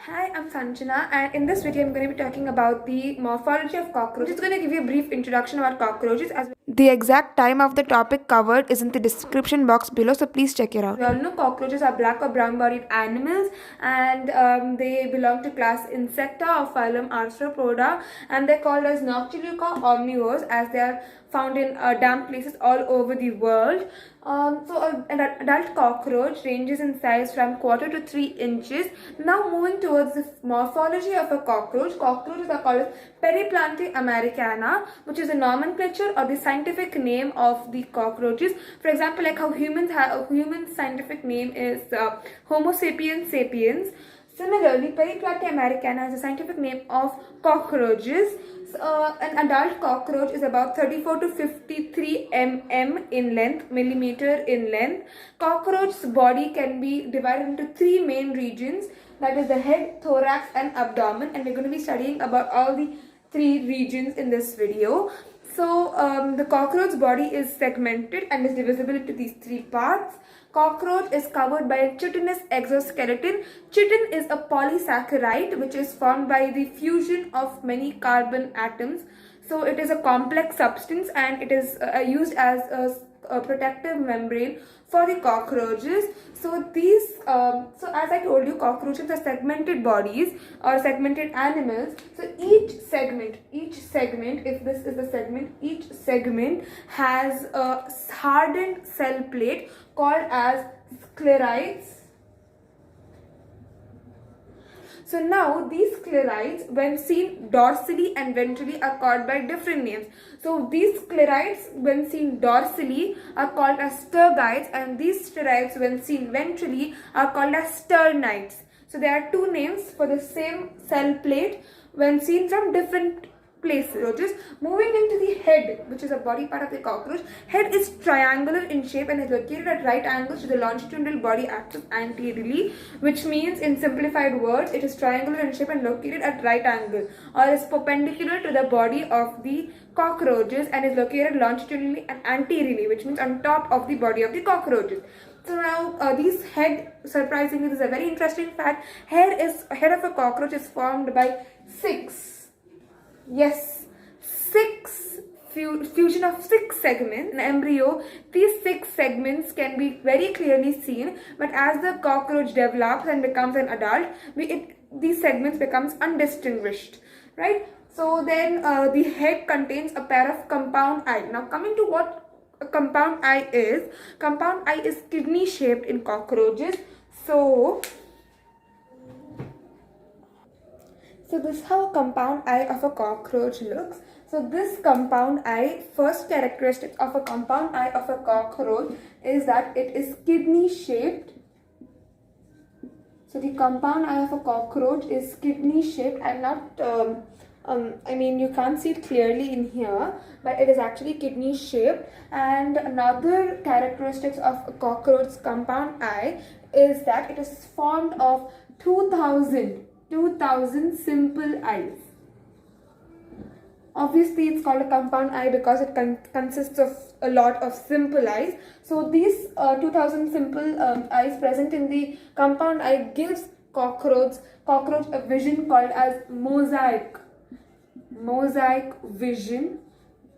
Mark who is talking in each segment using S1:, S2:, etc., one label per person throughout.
S1: Hi, I'm Sanjana, and in this video I'm going to be talking about the morphology of cockroaches. I'm just going to give you a brief introduction about cockroaches. The exact time of the topic covered is in the description box below, so please check it out. We all know cockroaches are black or brown bodied animals, and they belong to class Insecta or phylum Arthropoda, and they're called as nocturnal omnivores as they are found in damp places all over the world. An adult cockroach ranges in size from quarter to 3 inches. Now moving towards the morphology of a cockroach, cockroaches are called as Periplanti americana, which is a nomenclature or the scientific name of the cockroaches. For example, like how humans have a human scientific name is Homo sapiens sapiens. Similarly, Periplanti americana is the scientific name of cockroaches. An adult cockroach is about 34 to 53 millimeter in length. Cockroach's body can be divided into 3 main regions, that is the head, thorax and abdomen, and we're going to be studying about all the 3 regions in this video. So the cockroach body is segmented and is divisible into these 3 parts. Cockroach is covered by a chitinous exoskeleton. Chitin is a polysaccharide which is formed by the fusion of many carbon atoms. So it is a complex substance and it is used as a protective membrane for the cockroaches. So as I told you, cockroaches are segmented bodies or segmented animals. So each segment, if this is the segment, each segment has a hardened cell plate called as sclerites. So now these sclerites, when seen dorsally and ventrally, are called by different names. So these sclerites, when seen dorsally, are called as stergites, and these stergites, when seen ventrally, are called as sternites. So there are 2 names for the same cell plate when seen from different places. Moving into the head, which is a body part of the cockroach. Head is triangular in shape and is located at right angles to the longitudinal body axis anteriorly, which means in simplified words, it is triangular in shape and located at right angle, or is perpendicular to the body of the cockroaches and is located longitudinally and anteriorly, which means on top of the body of the cockroaches. So now these head, surprisingly, this is a very interesting fact, head of a cockroach is formed by 6 fusion of 6 segments. In embryo, these 6 segments can be very clearly seen, but as the cockroach develops and becomes an adult, these segments becomes undistinguished, right? So then the head contains a pair of compound eye. Now coming to what a compound eye is kidney shaped in cockroaches. So this is how a compound eye of a cockroach looks. So this compound eye, first characteristic of a compound eye of a cockroach is that it is kidney shaped. So the compound eye of a cockroach is kidney shaped. I'm not, you can't see it clearly in here, but it is actually kidney shaped. And another characteristic of a cockroach's compound eye is that it is formed of 2000 simple eyes. Obviously, it's called a compound eye because it consists of a lot of simple eyes. So these 2000 simple eyes present in the compound eye gives cockroach a vision called as mosaic vision.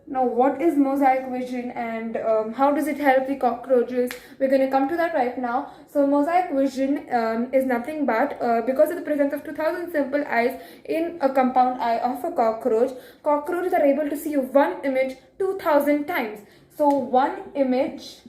S1: Now, what is mosaic vision and how does it help the cockroaches? We're going to come to that right now. So, mosaic vision is nothing but because of the presence of 2000 simple eyes in a compound eye of a cockroach, cockroaches are able to see one image 2000 times. So, one image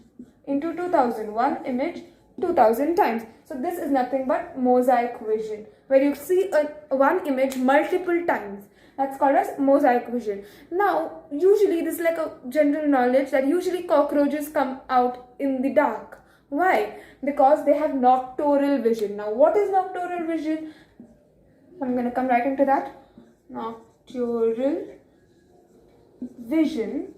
S1: into 2000, one image 2000 times. So, this is nothing but mosaic vision, where you see one image multiple times. That's called as mosaic vision. Now, usually this is like a general knowledge that usually cockroaches come out in the dark. Why? Because they have nocturnal vision. Now, what is nocturnal vision? I'm going to come right into that. Nocturnal vision.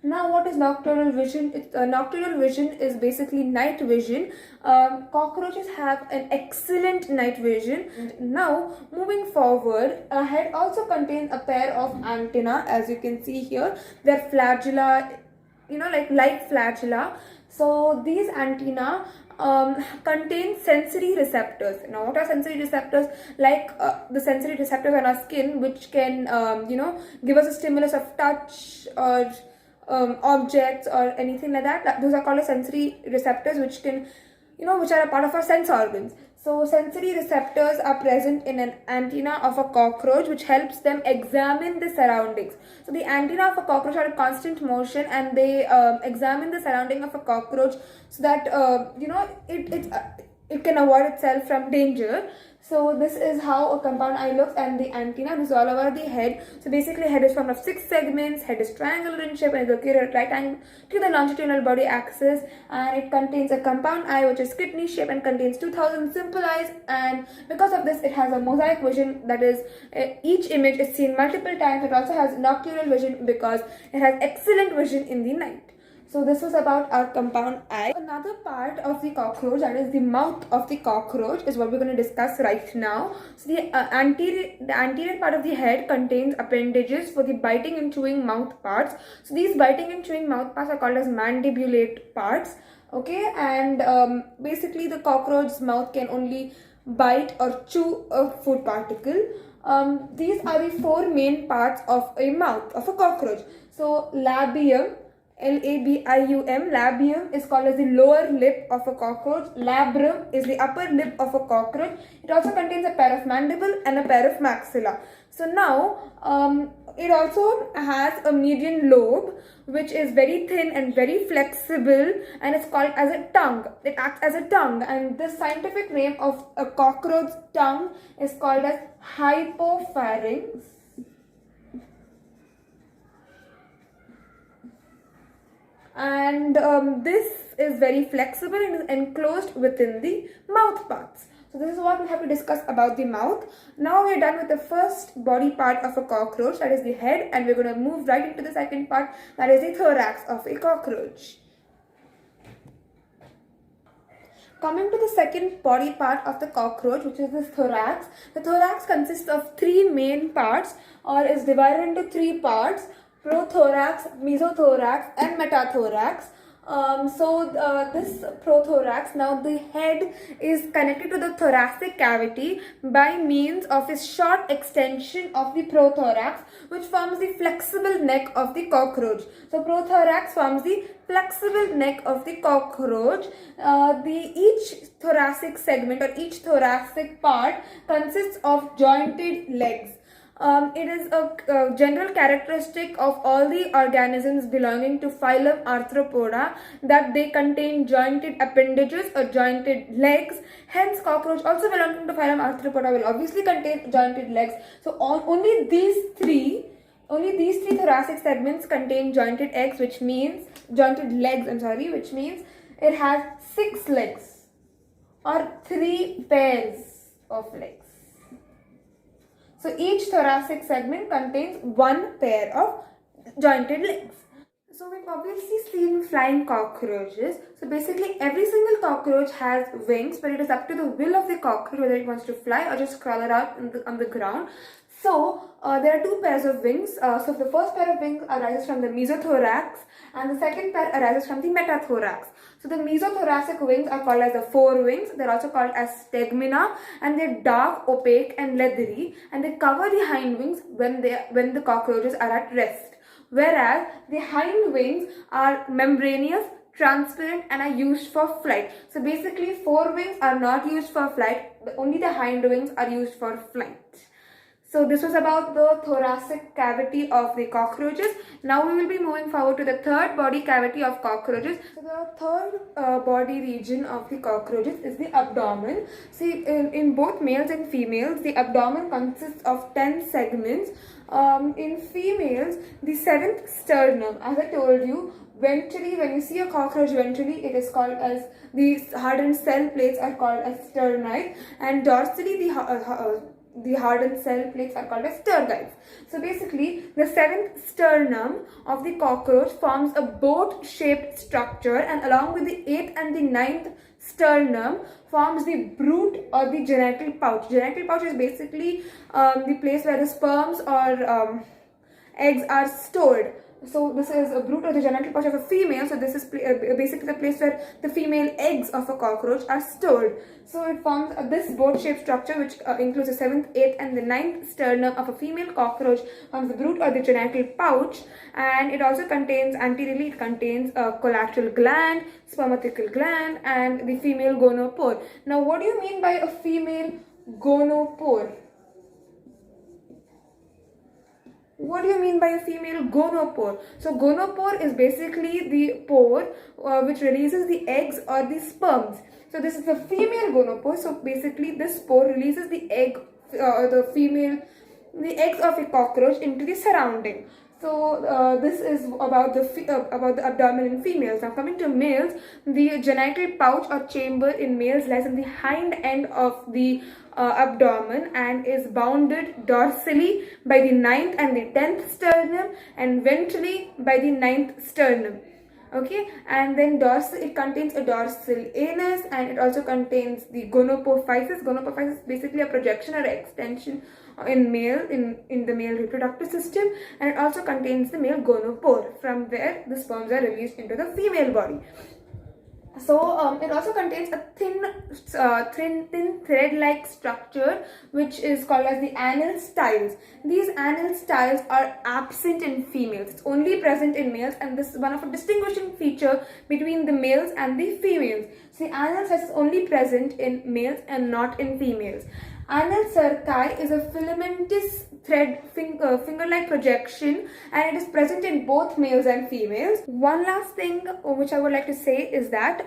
S1: Now, what is nocturnal vision? Nocturnal vision is basically night vision. Cockroaches have an excellent night vision. Now, moving forward, a head also contains a pair of antennae, as you can see here. They're flagella, like flagella. So these antennae contains sensory receptors. Now, what are sensory receptors? Like the sensory receptors on our skin, which can, give us a stimulus of touch or objects or anything like that. Those are called as sensory receptors, which can, which are a part of our sense organs. So sensory receptors are present in an antenna of a cockroach, which helps them examine the surroundings. So the antenna of a cockroach are in constant motion, and they examine the surrounding of a cockroach so that it can avoid itself from danger. So this is how a compound eye looks, and the antenna is all over the head. So basically, head is formed of 6 segments. Head is triangular in shape and is located at right angle to the longitudinal body axis, and it contains a compound eye which is kidney shape and contains 2000 simple eyes. And because of this, it has a mosaic vision, that is, each image is seen multiple times. It also has nocturnal vision because it has excellent vision in the night. So this was about our compound eye. Another part of the cockroach, that is the mouth of the cockroach, is what we're going to discuss right now. So the anterior part of the head contains appendages for the biting and chewing mouth parts. So these biting and chewing mouth parts are called as mandibulate parts. Okay, and basically the cockroach's mouth can only bite or chew a food particle. These are the 4 main parts of a mouth of a cockroach. So labium, Labium, labium is called as the lower lip of a cockroach. Labrum is the upper lip of a cockroach. It also contains a pair of mandible and a pair of maxilla. So now it also has a median lobe, which is very thin and very flexible, and it's called as a tongue. It acts as a tongue, and the scientific name of a cockroach tongue is called as hypopharynx. And this is very flexible and is enclosed within the mouth parts. So this is what we have to discuss about the mouth. Now we are done with the first body part of a cockroach, that is the head, and we're going to move right into the second part, that is the thorax of a cockroach. Coming to the second body part of the cockroach, which is the thorax. The thorax consists of 3 main parts, or is divided into 3 parts: prothorax, mesothorax, and metathorax. This prothorax, now the head is connected to the thoracic cavity by means of a short extension of the prothorax, which forms the flexible neck of the cockroach. So prothorax forms the flexible neck of the cockroach. Each thoracic segment or each thoracic part consists of jointed legs. It is a general characteristic of all the organisms belonging to phylum Arthropoda that they contain jointed appendages or jointed legs. Hence, cockroach also belonging to phylum Arthropoda will obviously contain jointed legs. So, only these three thoracic segments contain jointed legs, which means it has 6 legs or 3 pairs of legs. So each thoracic segment contains 1 pair of jointed legs. So we've obviously seen flying cockroaches. So basically every single cockroach has wings, but it is up to the will of the cockroach whether it wants to fly or just crawl around on the ground. So there are 2 pairs of wings. So the first pair of wings arises from the mesothorax, and the second pair arises from the metathorax. So the mesothoracic wings are called as the forewings. They're also called as stegmina, and they're dark, opaque, and leathery, and they cover the hind wings when the cockroaches are at rest. Whereas the hind wings are membranous, transparent, and are used for flight. So basically, forewings are not used for flight. Only the hind wings are used for flight. So this was about the thoracic cavity of the cockroaches. Now we will be moving forward to the third body cavity of cockroaches. So the third body region of the cockroaches is the abdomen. See, in both males and females, the abdomen consists of 10 segments. In females, the 7th sternum, as I told you, ventrally, when you see a cockroach ventrally, it is called as, the hardened cell plates are called as sternites, and dorsally the hardened cell plates are called as sternites. So basically, the 7th sternum of the cockroach forms a boat-shaped structure, and along with the 8th and the 9th sternum forms the brood or the genital pouch. Genital pouch is basically the place where the sperms or eggs are stored. So this is a brood or the genital pouch of a female. So this is basically the place where the female eggs of a cockroach are stored. So it forms this boat-shaped structure, which includes the 7th, 8th and the 9th sternum of a female cockroach on the brood or the genital pouch. And it also contains, anteriorly it contains a collateral gland, spermatical gland and the female gonopore. Now what do you mean by a female gonopore? What do you mean by a female gonopore? So gonopore is basically the pore which releases the eggs or the sperms. So this is the female gonopore. So basically this pore releases the egg, the eggs of a cockroach into the surrounding. So this is about the abdomen in females. Now coming to males, the genital pouch or chamber in males lies in the hind end of the abdomen and is bounded dorsally by the 9th and the 10th sternum and ventrally by the 9th sternum. Okay, and then it contains a dorsal anus, and it also contains the gonopophysis. Gonopophysis is basically a projection or extension in the male reproductive system, and it also contains the male gonopore, from where the sperms are released into the female body. So it also contains a thin thread-like structure which is called as the anal styles. These anal styles are absent in females. It's only present in males, and this is one of a distinguishing feature between the males and the females. So the anal styles is only present in males and not in females. Anal cerci is a filamentous thread finger-like projection, and it is present in both males and females. One last thing which I would like to say is that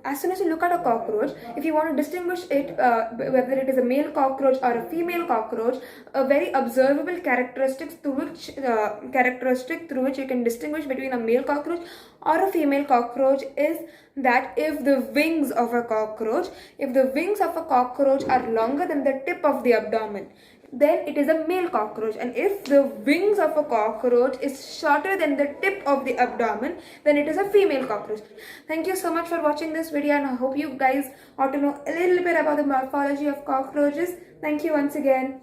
S1: as soon as you look at a cockroach, if you want to distinguish it whether it is a male cockroach or a female cockroach, a very observable characteristic through which you can distinguish between a male cockroach or a female cockroach is that if the wings of a cockroach are longer than the tip of the abdomen, then it is a male cockroach, and if the wings of a cockroach is shorter than the tip of the abdomen, then it is a female cockroach. Thank you so much for watching this video, and I hope you guys ought to know a little bit about the morphology of cockroaches. Thank you once again.